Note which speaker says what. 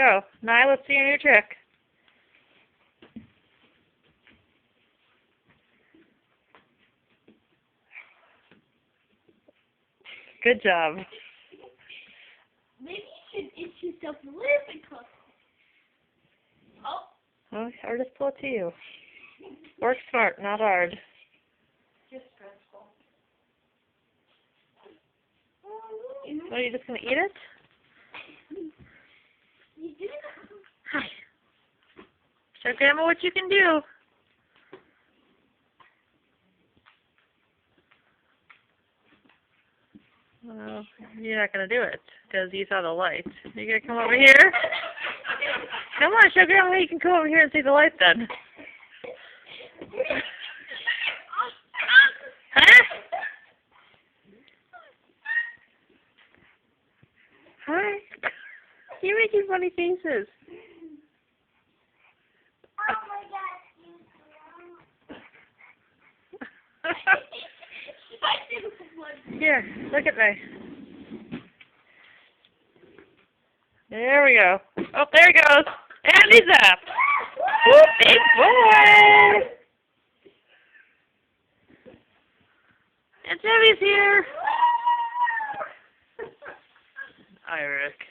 Speaker 1: Go. Now let's see your new trick. Good job.
Speaker 2: Maybe you should itch yourself a little bit closer. Oh.
Speaker 1: Well, or just pull it to you. Work smart, not hard.
Speaker 2: Just stressful.
Speaker 1: So are you just going to eat it?
Speaker 2: You do it.
Speaker 1: Hi. Show Grandma what you can do. Well, you're not going to do it because you saw the light. You going to come over here? Come on, show Grandma you can come over here and see the light then. Huh? Hi. You're making funny faces.
Speaker 2: Oh my God.
Speaker 1: Here, look at me. There we go. Oh, there he goes. And he's up. Whoop, big boy. And Debbie's here. Hi, Rick.